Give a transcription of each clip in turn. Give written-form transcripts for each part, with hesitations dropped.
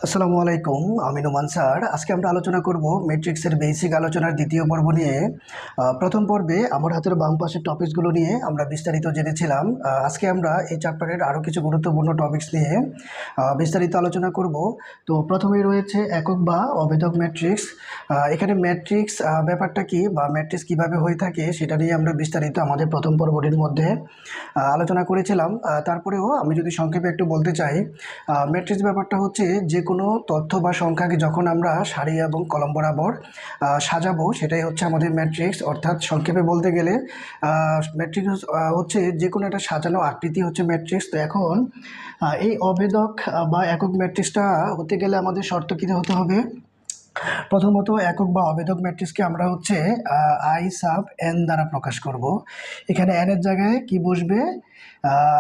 আসসালামু আলাইকুম। আমি নোমান স্যার। আজকে আমরা আলোচনা করব ম্যাট্রিক্সের বেসিক আলোচনার দ্বিতীয় পর্ব নিয়ে। প্রথম পর্বে আমার হাতের বাম পাশের টপিকসগুলো নিয়ে আমরা বিস্তারিত জেনেছিলাম। আজকে আমরা এই চ্যাপ্টারের আরও কিছু গুরুত্বপূর্ণ টপিকস নিয়ে বিস্তারিত আলোচনা করব। তো প্রথমেই রয়েছে একক বা অভেদক ম্যাট্রিক্স। এখানে ম্যাট্রিক্স ব্যাপারটা কি বা ম্যাট্রিক্স কীভাবে হয়ে থাকে সেটা নিয়ে আমরা বিস্তারিত আমাদের প্রথম পর্বটির মধ্যে আলোচনা করেছিলাম। তারপরেও আমি যদি সংক্ষেপে একটু বলতে চাই, ম্যাট্রিক্স ব্যাপারটা হচ্ছে যে কোনো তথ্য বা সংখ্যাকে যখন আমরা সারি এবং কলাম বরাবর সাজাবো সেটাই হচ্ছে আমাদের ম্যাট্রিক্স। অর্থাৎ সংক্ষেপে বলতে গেলে ম্যাট্রিক্স হচ্ছে যে কোনো একটা সাজানো আকৃতি হচ্ছে ম্যাট্রিক্স। তো এখন এই অভেদক বা একক ম্যাট্রিক্সটা হতে গেলে আমাদের শর্ত কী হতে হবে? প্রথমত একক বা অভেদক ম্যাট্রিক্সকে আমরা হচ্ছে আই সাব এন দ্বারা প্রকাশ করব। এখানে এনের জায়গায় কি বসবে?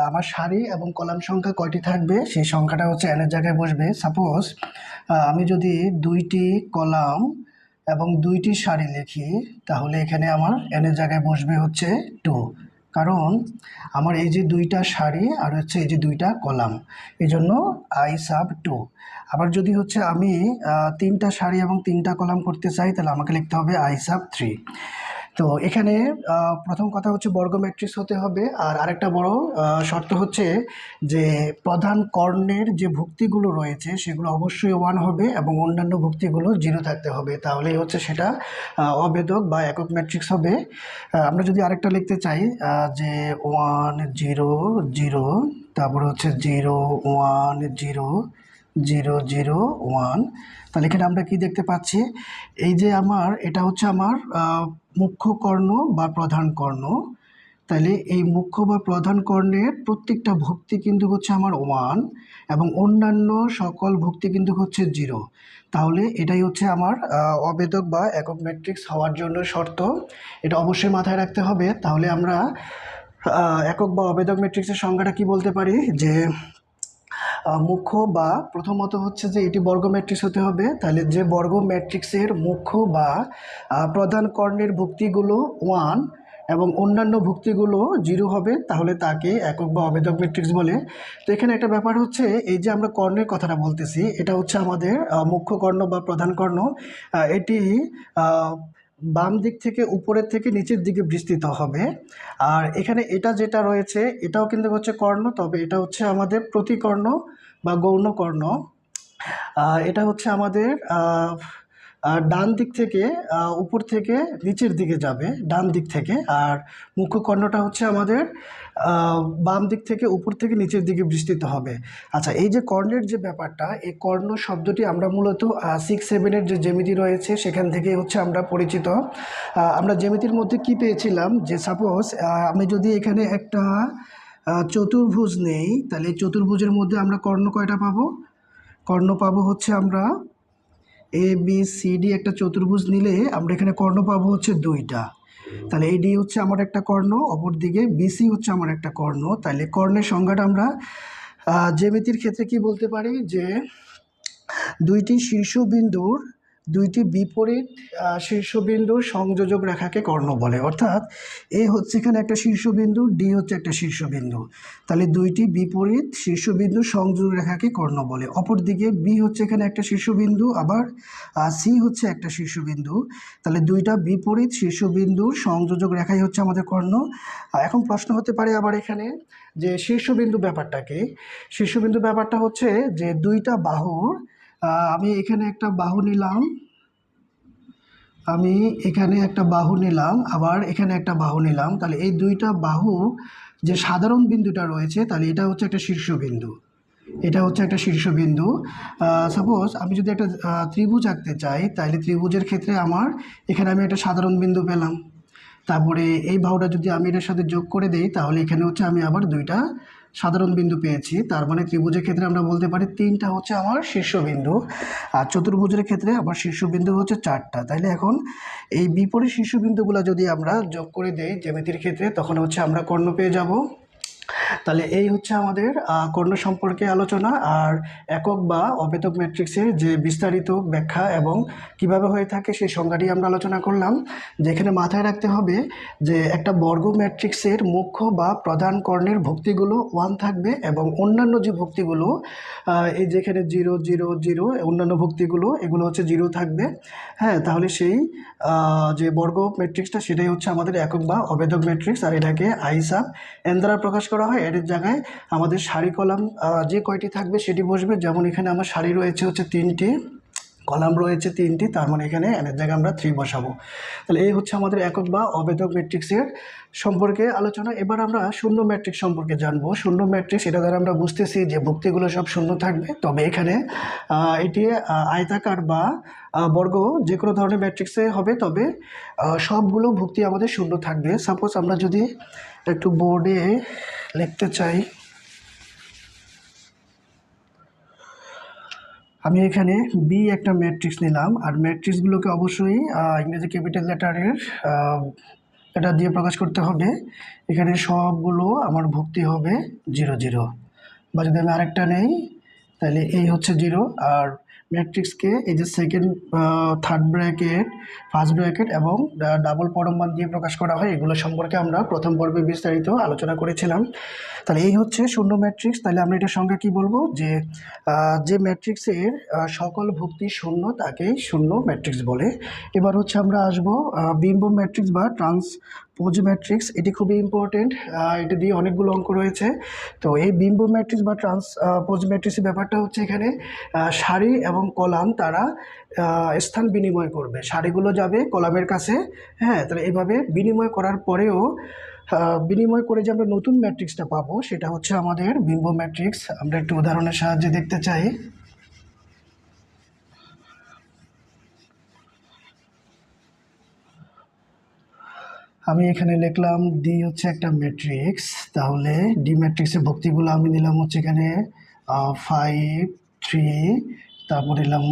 আমার সারি এবং কলাম সংখ্যা কয়টি থাকবে সেই সংখ্যাটা হচ্ছে এনের জায়গায় বসবে। সাপোজ আমি যদি 2টি কলাম এবং 2টি সারি লিখি, তাহলে এখানে আমার এনের জায়গায় বসবে হচ্ছে 2, কারণ আমার এই যে 2টা সারি আর হচ্ছে এই যে 2টা কলাম, এই জন্য আই সাব 2। আবার যদি হচ্ছে আমি 3টা সারি এবং 3টা কলাম করতে চাই, তাহলে আমাকে লিখতে হবে আই সাব 3। তো এখানে প্রথম কথা হচ্ছে বর্গ ম্যাট্রিক্স হতে হবে। আর আরেকটা বড় শর্ত হচ্ছে যে প্রধান কর্ণের যে ভুক্তিগুলো রয়েছে সেগুলো অবশ্যই 1 হবে এবং অন্যান্য ভুক্তিগুলো 0 থাকতে হবে, তাহলেই হচ্ছে সেটা অভেদক বা একক ম্যাট্রিক্স হবে। আমরা যদি আরেকটা লিখতে চাই যে 1 0 0, তারপরে হচ্ছে 0 1 0 0 0 1, তাহলে এখানে আমরা কি দেখতে পাচ্ছি? এই যে এটা হচ্ছে আমার মুখ্য কর্ণ বা প্রধান কর্ণ। তাহলে এই মুখ্য বা প্রধান কর্ণের প্রত্যেকটা ভুক্তি কিন্তু হচ্ছে আমার 1 এবং অন্যান্য সকল ভুক্তি কিন্তু হচ্ছে 0। তাহলে এটাই হচ্ছে আমার অভেদক বা একক ম্যাট্রিক্স হওয়ার জন্য শর্ত। এটা অবশ্যই মাথায় রাখতে হবে। তাহলে আমরা একক বা অভেদক ম্যাট্রিক্সের সংজ্ঞাটা কি বলতে পারি? যে মুখ্য বা প্রথমত হচ্ছে যে এটি বর্গ ম্যাট্রিক্স হতে হবে। তাহলে যে বর্গ ম্যাট্রিক্সের মুখ্য বা প্রধান কর্ণের ভুক্তিগুলো 1 এবং অন্যান্য ভুক্তিগুলো 0 হবে, তাহলে তাকে একক বা অভেদক ম্যাট্রিক্স বলে। তো এখানে একটা ব্যাপার হচ্ছে, এই যে আমরা কর্ণের কথাটা বলতেছি, এটা হচ্ছে আমাদের মুখ্য কর্ণ বা প্রধান কর্ণ। এটি বাম দিক থেকে উপরের থেকে নিচের দিকে বিস্তৃত হবে। আর এখানে এটা যেটা রয়েছে এটাও কিন্তু হচ্ছে কর্ণ, তবে এটা হচ্ছে আমাদের প্রতিকর্ণ বা গৌণ কর্ণ। এটা হচ্ছে আমাদের ডান দিক থেকে উপর থেকে নিচের দিকে যাবে, ডান দিক থেকে। আর মুখ্য কর্ণটা হচ্ছে আমাদের বাম দিক থেকে উপর থেকে নিচের দিকে বিস্তৃত হবে। আচ্ছা, এই যে কর্ণের যে ব্যাপারটা, এই কর্ণ শব্দটি আমরা মূলত 6-7-এর যে জ্যামিতি রয়েছে সেখান থেকে হচ্ছে আমরা পরিচিত। আমরা জ্যামিতির মধ্যে কি পেয়েছিলাম? যে সাপোজ আমি যদি এখানে একটা চতুর্ভুজ নেই, তাহলে এই চতুর্ভুজের মধ্যে আমরা কর্ণ কয়টা পাবো? কর্ণ পাবো হচ্ছে আমরা এ বি সি ডি, একটা চতুর্ভুজ নিলে আমরা এখানে কর্ণ পাবো হচ্ছে 2টা। তাহলে এই ডি হচ্ছে আমার একটা কর্ণ, অপরদিকে বিসি হচ্ছে আমার একটা কর্ণ। তাহলে কর্ণের সংজ্ঞাটা আমরা জ্যামিতির ক্ষেত্রে কি বলতে পারি? যে দুইটি শীর্ষবিন্দুর দুইটি বিপরীত শীর্ষবিন্দুর সংযোজক রেখাকে কর্ণ বলে। অর্থাৎ এ হচ্ছে এখানে একটা শীর্ষবিন্দু, ডি হচ্ছে একটা শীর্ষবিন্দু, তাহলে দুইটি বিপরীত শীর্ষবিন্দুর সংযোজক রেখাকে কর্ণ বলে। অপরদিকে বি হচ্ছে এখানে একটা শীর্ষবিন্দু, আবার সি হচ্ছে একটা শীর্ষবিন্দু, তাহলে দুইটা বিপরীত শীর্ষবিন্দুর সংযোজক রেখাই হচ্ছে আমাদের কর্ণ। এখন প্রশ্ন হতে পারে আবার এখানে যে শীর্ষবিন্দু ব্যাপারটাকে। শীর্ষবিন্দু ব্যাপারটা হচ্ছে যে দুইটা বাহুর, আমি এখানে একটা বাহু নিলাম, আবার এখানে একটা বাহু নিলাম, তাহলে এই দুইটা বাহু যে সাধারণ বিন্দুটা রয়েছে, তাহলে এটা হচ্ছে একটা শীর্ষবিন্দু, এটা হচ্ছে একটা শীর্ষবিন্দু। সাপোজ আমি যদি একটা ত্রিভুজ আঁকতে চাই, তাহলে ত্রিভুজের ক্ষেত্রে এখানে আমি একটা সাধারণ বিন্দু পেলাম। তারপরে এই বাহুটা যদি আমি এটার সাথে যোগ করে দেই, তাহলে এখানে হচ্ছে আমি আবার 2টা সাধারণ বিন্দু পেয়েছি। তার মানে ত্রিভুজের ক্ষেত্রে আমরা বলতে পারি 3টা হচ্ছে আমার শীর্ষবিন্দু, আর চতুর্ভুজের ক্ষেত্রে আবার শীর্ষবিন্দু হচ্ছে 4টা। তাইলে এখন এই বিপরীত শীর্ষবিন্দুগুলো যদি আমরা যোগ করে দেই জ্যামিতির ক্ষেত্রে, তখন হচ্ছে আমরা কর্ণ পেয়ে যাব। তাহলে এই হচ্ছে আমাদের কর্ণ সম্পর্কে আলোচনা। আর একক বা অবেদক ম্যাট্রিক্সের যে বিস্তারিত ব্যাখ্যা এবং কিভাবে হয়ে থাকে সেই সংজ্ঞাটি আমরা আলোচনা করলাম। যেখানে মাথায় রাখতে হবে যে একটা বর্গ ম্যাট্রিক্সের মুখ্য বা প্রধান কর্ণের ভুক্তিগুলো 1 থাকবে এবং অন্যান্য যে ভুক্তিগুলো এই যেখানে 0 0 0 অন্যান্য ভুক্তিগুলো এগুলো হচ্ছে 0 থাকবে। হ্যাঁ, তাহলে সেই যে বর্গ ম্যাট্রিক্সটা সেটাই হচ্ছে আমাদের একক বা অবেদক ম্যাট্রিক্স। আর এটাকে আই সাব এন দ্বারা প্রকাশ করা হয়। এর জায়গায় আমাদের সারি কলাম যে কয়টি থাকবে সেটি বসবে। যেমন এখানে আমার সারি রয়েছে হচ্ছে 3টি, কলাম রয়েছে 3টি, তার মানে এখানে এনের জায়গায় আমরা 3 বসাবো। তাহলে এই হচ্ছে আমাদের একক বা অবেদক ম্যাট্রিক্সের সম্পর্কে আলোচনা। এবার আমরা শূন্য ম্যাট্রিক্স সম্পর্কে জানবো। শূন্য ম্যাট্রিক্স এটা দ্বারা আমরা বুঝতেছি যে ভুক্তিগুলো সব শূন্য থাকবে, তবে এখানে এটি আয়তাকার বা বর্গ যে কোনো ধরনের ম্যাট্রিক্সে হবে, তবে সবগুলো ভুক্তি আমাদের শূন্য থাকবে। সাপোজ আমরা যদি একটু বোর্ডে লিখতে চাই, আমি এখানে বি একটা ম্যাট্রিক্স নিলাম। আর ম্যাট্রিক্সগুলোকে অবশ্যই ইংরেজি ক্যাপিটাল লেটারের এটা দিয়ে প্রকাশ করতে হবে। এখানে সবগুলো আমার ভুক্তি হবে 0 0, বা যদি আমি আরেকটা নেই তাহলে এই হচ্ছে 0। আর ম্যাট্রিক্সকে এই যে second, third bracket, first bracket এবং ডাবল পরম মান দিয়ে প্রকাশ করা হয়। এগুলো সম্পর্কে আমরা প্রথম পর্বে বিস্তারিত আলোচনা করেছিলাম। তাহলে এই হচ্ছে শূন্য ম্যাট্রিক্স। তাহলে আমরা এটার সংখ্যা কি বলবো, যে ম্যাট্রিক্সের সকল ভুক্তি শূন্য তাকেই শূন্য ম্যাট্রিক্স বলে। এবার হচ্ছে আমরা আসবো বিম্ব ম্যাট্রিক্স বা ট্রান্সপোজ ম্যাট্রিক্স। এটি খুবই ইম্পর্টেন্ট, এটা দিয়ে অনেকগুলো অঙ্ক রয়েছে। তো এই বিম্ব ম্যাট্রিক্স বা ট্রান্সপোজ ম্যাট্রিক্সের ব্যাপারটা হচ্ছে এখানে সারি এবং কলাম তারা স্থান বিনিময় করবে। সারিগুলো যাবে কলামের কাছে। হ্যাঁ, তাহলে এইভাবে বিনিময় করার পরেও বিনিময় করে যে আমরা নতুন ম্যাট্রিক্সটা পাবো সেটা হচ্ছে আমাদের বিম্ব ম্যাট্রিক্স। আমরা একটু উদাহরণের সাহায্যে দেখতে চাই। আমি এখানে লিখলাম ডি হচ্ছে একটা ম্যাট্রিক্স। তাহলে ডি ম্যাট্রিক্সের ভুক্তিগুলো আমি নিলাম হচ্ছে এখানে 5 3, তারপর নিলাম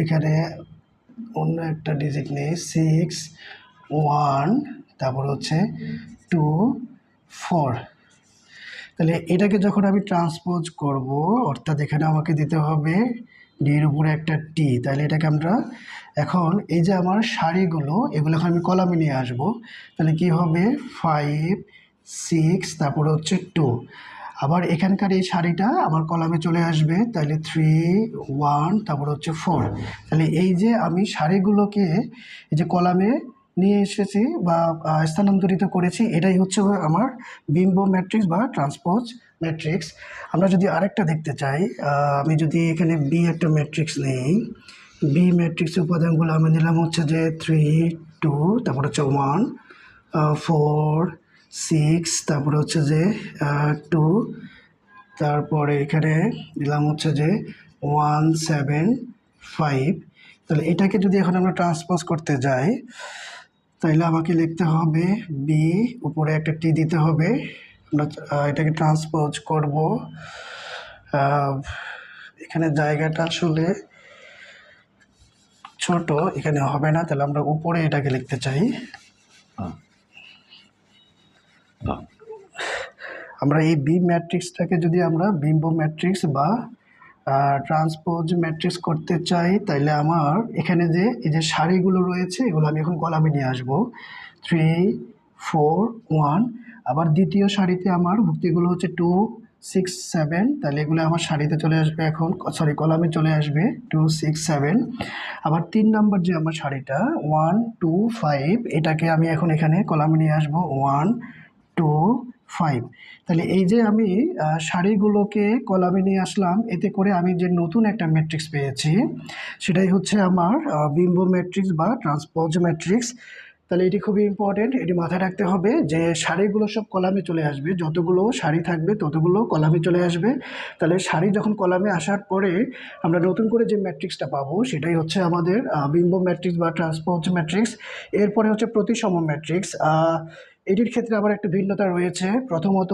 এখানে অন্য একটা ডিজিট নেই 6 1, তারপর হচ্ছে 2 4। তাহলে এটাকে যখন আমি ট্রান্সপোজ করব, অর্থাৎ এখানে আমাকে দিতে হবে ডির উপরে একটা টি। তাহলে এটাকে আমরা এখন এই যে আমার সারিগুলো এগুলো এখন আমি কলামে নিয়ে আসব। তাহলে কি হবে 5 6, তারপরে হচ্ছে 2। আবার এখানকার এই সারিটা আমার কলামে চলে আসবে। তাহলে 3 1, তারপর হচ্ছে 4। তাহলে এই যে আমি সারিগুলোকে এই যে কলামে নিয়ে এসেছি বা স্থানান্তরিত করেছি, এটাই হচ্ছে আমার বিম্ব ম্যাট্রিক্স বা ট্রান্সপোজ ম্যাট্রিক্স। আমরা যদি আরেকটা দেখতে চাই, আমি যদি এখানে বি একটা ম্যাট্রিক্স নেই, বি ম্যাট্রিক্সের উপাদানগুলো আমি নিলাম হচ্ছে যে 3 2, তারপর হচ্ছে 1 4 6, তারপরে হচ্ছে যে 2, তারপরে এখানে দিলাম হচ্ছে যে 1 7 5। তাহলে এটাকে যদি এখন আমরা ট্রান্সপোজ করতে যাই তাহলে আমাকে লিখতে হবে বি, উপরে একটা টি দিতে হবে। আমরা এটাকে ট্রান্সপোজ করব। এখানে জায়গাটা আসলে ছোট, এখানে হবে না। তাহলে আমরা উপরে এটাকে লিখতে চাই। আমরা এই বি ম্যাট্রিক্সটাকে যদি আমরা বিম্ব ম্যাট্রিক্স বা ট্রান্সপোজ ম্যাট্রিক্স করতে চাই তাহলে আমার এখানে যে এই যে সারিগুলো রয়েছে এগুলো আমি এখন কলামে নিয়ে আসবো 3 4 1। আবার দ্বিতীয় সারিতে আমার ভুক্তিগুলো হচ্ছে 2 6 7। তাহলে এগুলো আমার সারিতে চলে আসবে, এখন সরি কলামে চলে আসবে 2 6 7। আবার 3 নাম্বার যে আমার সারিটা 1 2 5, এটাকে আমি এখন এখানে কলামে নিয়ে আসবো 1 2 5। তাহলে এই যে আমি সারিগুলোকে কলামে নিয়ে আসলাম, এতে করে আমি যে নতুন একটা ম্যাট্রিক্স পেয়েছি সেটাই হচ্ছে আমার বিম্ব ম্যাট্রিক্স বা ট্রান্সপোজ ম্যাট্রিক্স। তাহলে এটি খুবই ইম্পর্টেন্ট, এটি মাথায় রাখতে হবে যে সারিগুলো সব কলামে চলে আসবে, যতগুলো সারি থাকবে ততগুলো কলামে চলে আসবে। তাহলে সারি যখন কলামে আসার পরে আমরা নতুন করে যে ম্যাট্রিক্সটা পাবো সেটাই হচ্ছে আমাদের বিম্ব ম্যাট্রিক্স বা ট্রান্সপোজ ম্যাট্রিক্স। এরপরে হচ্ছে প্রতিসম ম্যাট্রিক্স। এটির ক্ষেত্রে আবার একটা ভিন্নতা রয়েছে। প্রথমত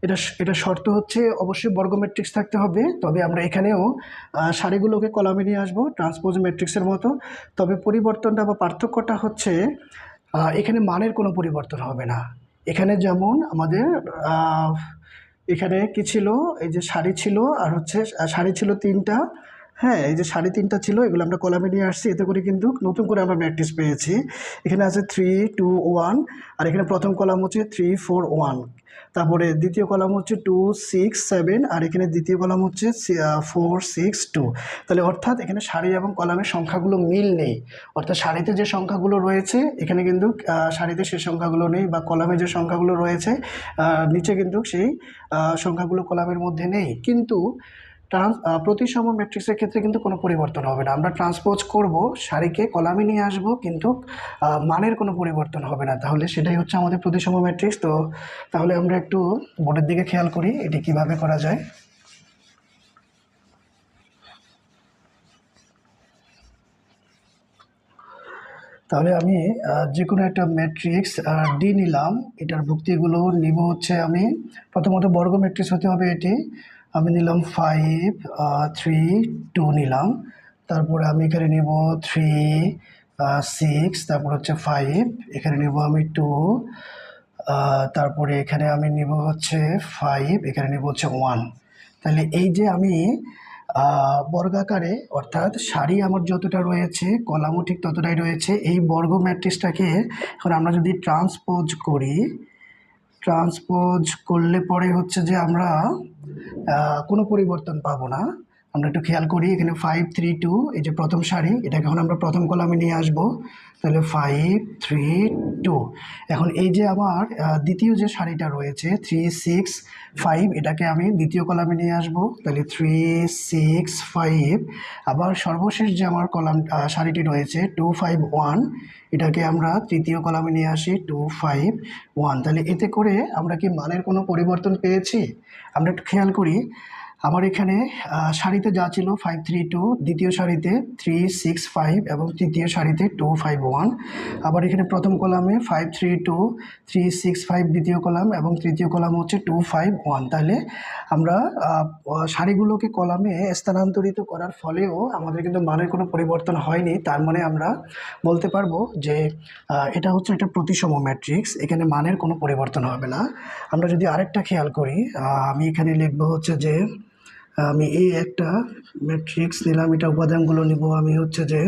এটা এটা শর্ত হচ্ছে অবশ্যই বর্গ ম্যাট্রিক্স থাকতে হবে, তবে আমরা এখানেও সারিগুলোকে কলামে নিয়ে আসবো ট্রান্সপোজ ম্যাট্রিক্সের মতো। তবে পরিবর্তনটা বা পার্থক্যটা হচ্ছে এখানে মানের কোনো পরিবর্তন হবে না। এখানে যেমন আমাদের এখানে কি ছিল, এই যে সারি ছিল আর হচ্ছে সারি ছিল 3টা। হ্যাঁ, এই যে সারি 3টা ছিল, এগুলো আমরা কলামে নিয়ে আসছি, এতে করে কিন্তু নতুন করে আমরা ম্যাট্রিক্স পেয়েছি। এখানে আছে 3 2 1, আর এখানে প্রথম কলাম হচ্ছে 3 4 1, তারপরে দ্বিতীয় কলাম হচ্ছে 2 6 7, আর এখানে দ্বিতীয় কলাম হচ্ছে 4 6 2। তাহলে অর্থাৎ এখানে সারি এবং কলামের সংখ্যাগুলো মিল নেই, অর্থাৎ সারিতে যে সংখ্যাগুলো রয়েছে এখানে কিন্তু সারিতে সেই সংখ্যাগুলো নেই, বা কলামে যে সংখ্যাগুলো রয়েছে নিচে কিন্তু সেই সংখ্যাগুলো কলামের মধ্যে নেই। কিন্তু প্রতিসম ম্যাট্রিক্সের ক্ষেত্রে কিন্তু কোনো পরিবর্তন হবে না। আমরা ট্রান্সপোজ করব, সারিকে কলামে নিয়ে আসব, কিন্তু মানের কোনো পরিবর্তন হবে না। তাহলে সেটাই হচ্ছে আমাদের প্রতিসম ম্যাট্রিক্স। তো তাহলে আমরা একটু বোর্ডের দিকে খেয়াল করি এটি কিভাবে করা যায়। তাহলে আমি যে কোনো একটা ম্যাট্রিক্স ডি নিলাম, এটার ভুক্তিগুলো নিব হচ্ছে, আমি প্রথমত বর্গ ম্যাট্রিক্স হতে হবে এটি। আমি নিলাম 5 3 2 নিলাম, তারপরে আমি এখানে নিব 3 6, তারপর হচ্ছে 5, এখানে নিব আমি 2, তারপরে এখানে আমি নিব হচ্ছে 5, এখানে নিব হচ্ছে 1। তাহলে এই যে আমি বর্গাকারে, অর্থাৎ সারি আমার যতটা রয়েছে কলামও ঠিক ততটাই রয়েছে, এই বর্গ ম্যাট্রিক্সটাকে এখন আমরা যদি ট্রান্সপোজ করি, ট্রান্সপোজ করলে পরে হচ্ছে যে আমরা কোনো পরিবর্তন পাবো না। আমরা একটু খেয়াল করি, এখানে 5 3 2, এই যে প্রথম সারি, এটাকে এখন আমরা প্রথম কলামে নিয়ে আসবো। তাহলে 5 3 2। এখন এই যে আমার দ্বিতীয় যে সারিটা রয়েছে 3 6 5, এটাকে আমি দ্বিতীয় কলামে নিয়ে আসবো। তাহলে 3 6 5। আবার সর্বশেষ যে আমার কলাম সারিটি রয়েছে 2 5 1, এটাকে আমরা তৃতীয় কলামে নিয়ে আসি 2 5 1। তাহলে এতে করে আমরা কি মানের কোনো পরিবর্তন পেয়েছি? আমরা একটু খেয়াল করি, আমার এখানে সারিতে যা ছিল 5 3 2, দ্বিতীয় সারিতে 3 6 5 এবং তৃতীয় সারিতে 2 5 1। আবার এখানে প্রথম কলামে 5 3 2 3 6 5 দ্বিতীয় কলাম, এবং তৃতীয় কলাম হচ্ছে 2 5 1। তাহলে আমরা সারিগুলোকে কলামে স্থানান্তরিত করার ফলেও আমাদের কিন্তু মানের কোনো পরিবর্তন হয়নি। তার মানে আমরা বলতে পারবো যে এটা হচ্ছে একটা প্রতিসম ম্যাট্রিক্স, এখানে মানের কোনো পরিবর্তন হবে না। আমরা যদি আরেকটা খেয়াল করি, আমি এখানে লিখবো হচ্ছে যে আমি এই একটা ম্যাট্রিক্স নিলাম, এটা উপাদানগুলো নিব আমি হচ্ছে যে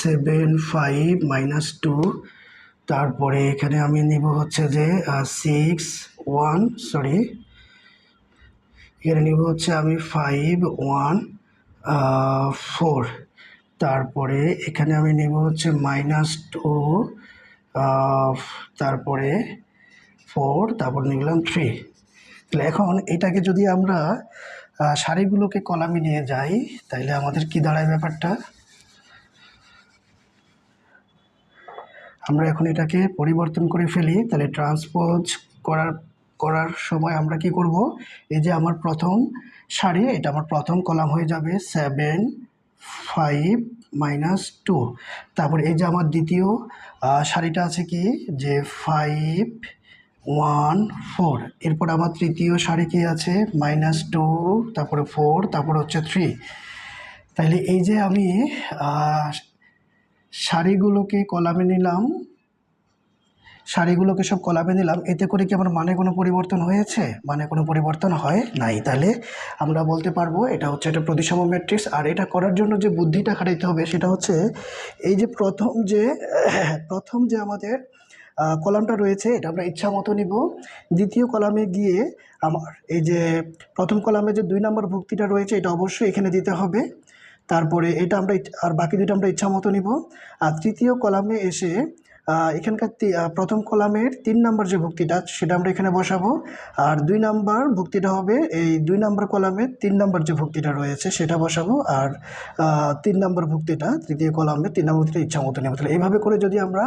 7 5 -2, তারপরে এখানে আমি নিব হচ্ছে যে 6 1, সরি, এখানে নিব হচ্ছে আমি 5 1 4, তারপরে এখানে আমি নেব হচ্ছে -2, তারপরে 4, তারপর নিলাম 3। তাহলে এখন এটাকে যদি আমরা সারিগুলোকে কলামে নিয়ে যাই, তাহলে আমাদের কি দাঁড়ায় ব্যাপারটা? আমরা এখন এটাকে পরিবর্তন করে ফেলি। তাহলে ট্রান্সপোজ করার সময় আমরা কি করব, এই যে আমার প্রথম সারি, এটা আমার প্রথম কলাম হয়ে যাবে 7 5 -2। তারপর এই যে আমার দ্বিতীয় সারিটা আছে কি, যে 5 1 4। এরপর আমার তৃতীয় সারি কি আছে, -2, তারপরে 4, তারপর হচ্ছে 3। তাহলে এই যে আমি সারিগুলোকে কলামে নিলাম, সারিগুলোকে সব কলামে নিলাম, এতে করে কি আমার মানে কোনো পরিবর্তন হয়েছে? মানে কোনো পরিবর্তন হয় নাই। তাহলে আমরা বলতে পারবো এটা হচ্ছে একটা প্রতিসম ম্যাট্রিক্স। আর এটা করার জন্য যে বুদ্ধিটা খাটাইতে হবে সেটা হচ্ছে, এই যে প্রথম যে আমাদের কলামটা রয়েছে এটা আমরা ইচ্ছা মতো নিব। দ্বিতীয় কলামে গিয়ে আমার এই যে প্রথম কলামে যে 2 নম্বর ভুক্তিটা রয়েছে এটা অবশ্যই এখানে দিতে হবে। তারপরে এটা আমরা আর বাকি দুটো আমরা ইচ্ছা মতো নিব। আর তৃতীয় কলামে এসে এখানকার প্রথম কলামের 3 নম্বর যে ভুক্তিটা সেটা আমরা এখানে বসাবো। আর 2 নম্বর ভুক্তিটা হবে এই 2 নম্বর কলামের 3 নম্বর যে ভুক্তিটা রয়েছে সেটা বসাবো। আর 3 নম্বর ভুক্তিটা তৃতীয় কলামে 3 নম্বর ভুক্তিটা ইচ্ছা মতো নেব। তাহলে এইভাবে করে যদি আমরা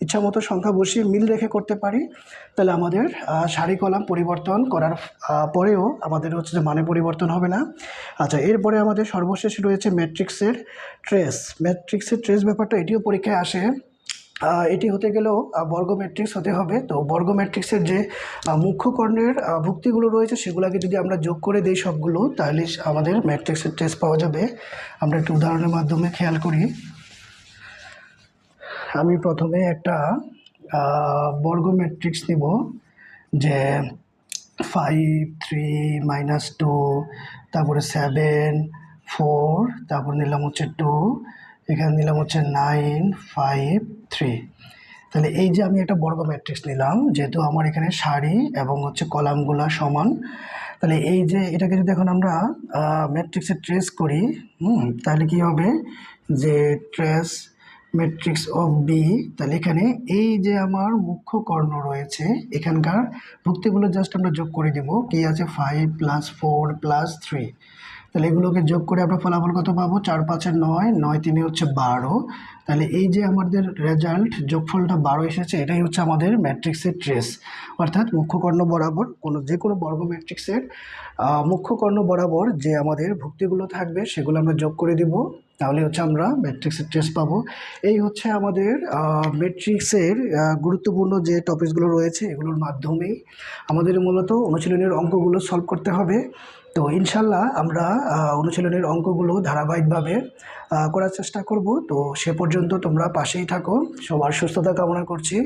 ইচ্ছা মতো সংখ্যা বসিয়ে মিল রেখে করতে পারি, তাহলে আমাদের সারি কলাম পরিবর্তন করার পরেও আমাদের হচ্ছে যে মানে পরিবর্তন হবে না। আচ্ছা, এরপরে আমাদের সর্বশেষ রয়েছে ম্যাট্রিক্সের ট্রেস। ম্যাট্রিক্সের ট্রেস ব্যাপারটা এটিও পরীক্ষায় আসে। এটি হতে গেলেও বর্গ ম্যাট্রিক্স হতে হবে। তো বর্গ ম্যাট্রিক্সের যে মুখ্য কর্ণের ভুক্তিগুলো রয়েছে সেগুলোকে যদি আমরা যোগ করে দিই সবগুলো, তাহলে আমাদের ম্যাট্রিক্সের ট্রেস পাওয়া যাবে। আমরা একটু উদাহরণের মাধ্যমে খেয়াল করি। আমি প্রথমে একটা বর্গ ম্যাট্রিক্স নিব, যে 5 3 - 2, তারপরে 7 4, তারপর নিলাম হচ্ছে 2, এখানে নিলাম হচ্ছে 9 5 3। তাহলে এই যে আমি একটা বর্গ ম্যাট্রিক্স নিলাম, যেহেতু আমার এখানে সারি এবং হচ্ছে কলামগুলা সমান, তাহলে এই যে এটাকে যদি এখন আমরা ম্যাট্রিক্সে ট্রেস করি, তাহলে কি হবে যে ট্রেস ম্যাট্রিক্স অফ বি, তাহলে এখানে এই যে আমার মুখ্য কর্ণ রয়েছে এখানকার ভুক্তিগুলো জাস্ট আমরা যোগ করে দেব। কি আছে 5 + 4 + 3, তাহলে এগুলোকে যোগ করে আমরা ফলাফল কত পাবো, 4 5 9, 9 3 হচ্ছে 12। তাহলে এই যে আমাদের রেজাল্ট যোগফলটা 12 এসেছে, এটাই হচ্ছে আমাদের ম্যাট্রিক্সের ট্রেস। অর্থাৎ মুখ্য কর্ণ বরাবর যে কোনো বর্গ ম্যাট্রিক্সের মুখ্য কর্ণ বরাবর যে আমাদের ভুক্তিগুলো থাকবে সেগুলো আমরা যোগ করে দিব, তাহলে হচ্ছে আমরা ম্যাট্রিক্সের ট্রেস পাবো। এই হচ্ছে আমাদের ম্যাট্রিক্সের গুরুত্বপূর্ণ যে টপিকসগুলো রয়েছে, এগুলোর মাধ্যমেই আমাদের মূলত অনুশীলনের অঙ্কগুলো সলভ করতে হবে। তো ইনশাল্লাহ আমরা অনুশীলনের অঙ্কগুলো ধারাবাহিকভাবে করার চেষ্টা করব। তো সে পর্যন্ত তোমরা পাশেই থাকো। সবার সুস্থতা কামনা করছি,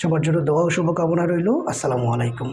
সবার জন্য দোয়া ও শুভকামনা রইল। আসসালামু আলাইকুম।